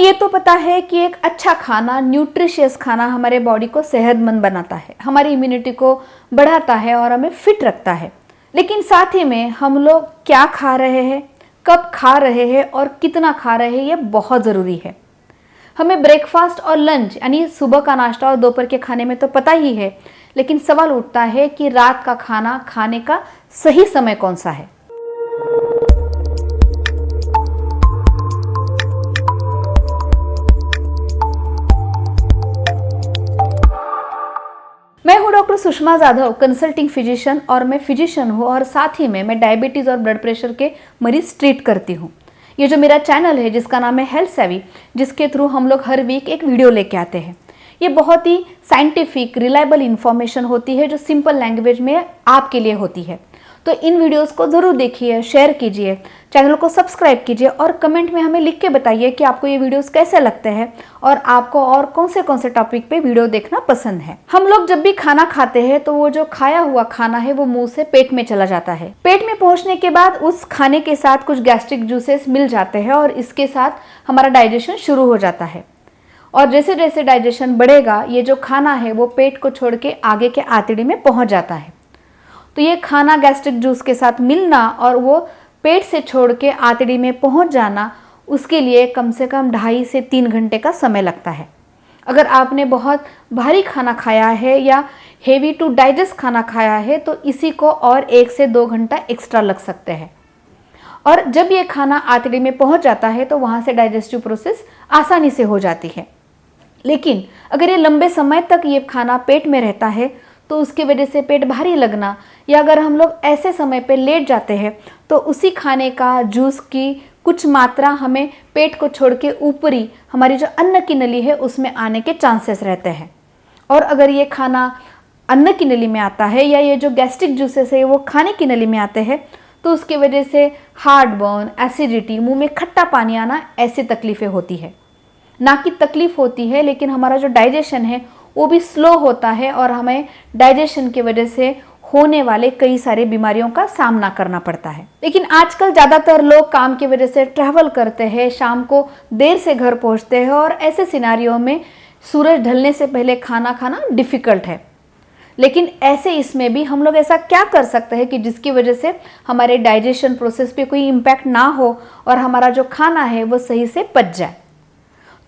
ये तो पता है कि एक अच्छा खाना, न्यूट्रिशियस खाना हमारे बॉडी को सेहतमंद बनाता है, हमारी इम्यूनिटी को बढ़ाता है और हमें फिट रखता है। लेकिन साथ ही में हम लोग क्या खा रहे हैं, कब खा रहे हैं और कितना खा रहे हैं, ये बहुत ज़रूरी है। हमें ब्रेकफास्ट और लंच यानी सुबह का नाश्ता और दोपहर के खाने में तो पता ही है, लेकिन सवाल उठता है कि रात का खाना खाने का सही समय कौन सा है। मैं हूं doctor Sushma Jadhav, consulting physician, और मैं फिजिशियन हूं और साथ ही में मैं डायबिटीज़ और ब्लड प्रेशर के मरीज ट्रीट करती हूं। ये जो मेरा चैनल है जिसका नाम है हेल्थ सेवी, जिसके थ्रू हम लोग हर वीक एक वीडियो लेके आते हैं। ये बहुत ही साइंटिफिक, रिलायबल इंफॉर्मेशन होती है जो सिंपल लैंग्वेज में आपके लिए होती है। तो इन वीडियोस को ज़रूर देखिए, शेयर कीजिए, चैनल को सब्सक्राइब कीजिए और कमेंट में हमें लिख के बताइए कि आपको ये वीडियोस कैसे लगते हैं और आपको और कौन से टॉपिक पे वीडियो देखना पसंद है। हम लोग जब भी खाना खाते हैं तो वो जो खाया हुआ खाना है वो मुंह से पेट में चला जाता है। पेट में पहुंचने के बाद उस खाने के साथ कुछ गैस्ट्रिक जूसेस मिल जाते हैं और इसके साथ हमारा डाइजेशन शुरू हो जाता है। और जैसे जैसे डाइजेशन बढ़ेगा, ये जो खाना है वो पेट को छोड़ के आगे के आंतड़ी में पहुंच जाता है। तो ये खाना गैस्ट्रिक जूस के साथ मिलना और वो पेट से छोड़ के आंतड़ी में पहुंच जाना, उसके लिए कम से कम 2.5 से 3 घंटे का समय लगता है। अगर आपने बहुत भारी खाना खाया है या हेवी टू डाइजेस्ट खाना खाया है तो इसी को और 1 से 2 घंटा एक्स्ट्रा लग सकते हैं। और जब ये खाना आंतड़ी में पहुंच जाता है तो वहाँ से डाइजेस्टिव प्रोसेस आसानी से हो जाती है। लेकिन अगर ये लंबे समय तक ये खाना पेट में रहता है तो उसकी वजह से पेट भारी लगना, या अगर हम लोग ऐसे समय पे लेट जाते हैं तो उसी खाने का, जूस की कुछ मात्रा हमें पेट को छोड़ के ऊपरी हमारी जो अन्न की नली है उसमें आने के चांसेस रहते हैं। और अगर ये खाना अन्न की नली में आता है या ये जो गैस्ट्रिक जूसेस है वो खाने की नली में आते हैं तो उसकी वजह से हार्ट बर्न, एसिडिटी, मुंह में खट्टा पानी आना, ऐसी तकलीफ़ें होती है। ना कि तकलीफ होती है, लेकिन हमारा जो डाइजेशन है वो भी स्लो होता है और हमें डाइजेशन की वजह से होने वाले कई सारे बीमारियों का सामना करना पड़ता है। लेकिन आजकल ज़्यादातर लोग काम की वजह से ट्रैवल करते हैं, शाम को देर से घर पहुंचते हैं और ऐसे सिनारियों में सूरज ढलने से पहले खाना खाना डिफ़िकल्ट है। लेकिन ऐसे इसमें भी हम लोग ऐसा क्या कर सकते हैं कि जिसकी वजह से हमारे डाइजेशन प्रोसेस पे कोई इम्पैक्ट ना हो और हमारा जो खाना है वो सही से पच जाए।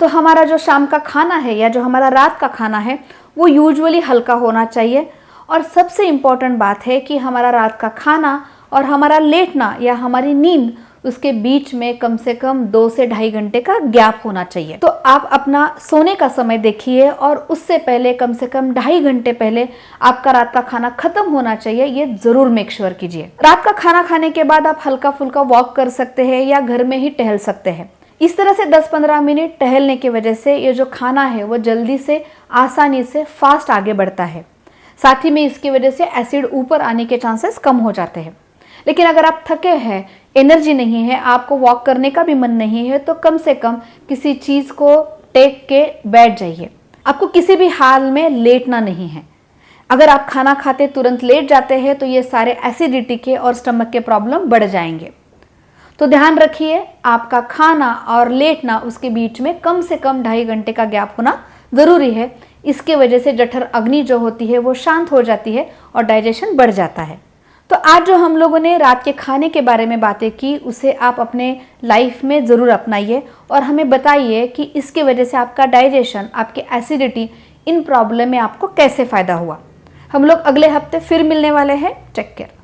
तो हमारा जो शाम का खाना है या जो हमारा रात का खाना है वो यूजुअली हल्का होना चाहिए। और सबसे इम्पॉर्टेंट बात है कि हमारा रात का खाना और हमारा लेटना या हमारी नींद, उसके बीच में कम से कम 2 से 2.5 घंटे का गैप होना चाहिए। तो आप अपना सोने का समय देखिए और उससे पहले कम से कम 2.5 घंटे पहले आपका रात का खाना खत्म होना चाहिए, ये ज़रूर मेक श्योर कीजिए। रात का खाना खाने के बाद आप हल्का फुल्का वॉक कर सकते हैं या घर में ही टहल सकते हैं। इस तरह से 10-15 मिनट टहलने की वजह से ये जो खाना है वो जल्दी से, आसानी से, फास्ट आगे बढ़ता है। साथ ही में इसकी वजह से एसिड ऊपर आने के चांसेस कम हो जाते हैं। लेकिन अगर आप थके हैं, एनर्जी नहीं है, आपको वॉक करने का भी मन नहीं है, तो कम से कम किसी चीज़ को टेक के बैठ जाइए। आपको किसी भी हाल में लेटना नहीं है। अगर आप खाना खाते तुरंत लेट जाते हैं तो ये सारे एसिडिटी के और स्टमक के प्रॉब्लम बढ़ जाएंगे। तो ध्यान रखिए, आपका खाना और लेटना, उसके बीच में कम से कम 2.5 घंटे का गैप होना ज़रूरी है। इसके वजह से जठर अग्नि जो होती है वो शांत हो जाती है और डाइजेशन बढ़ जाता है। तो आज जो हम लोगों ने रात के खाने के बारे में बातें की, उसे आप अपने लाइफ में ज़रूर अपनाइए और हमें बताइए कि इसके वजह से आपका डाइजेशन, आपके एसिडिटी, इन प्रॉब्लम में आपको कैसे फ़ायदा हुआ। हम लोग अगले हफ्ते फिर मिलने वाले हैं। Take care.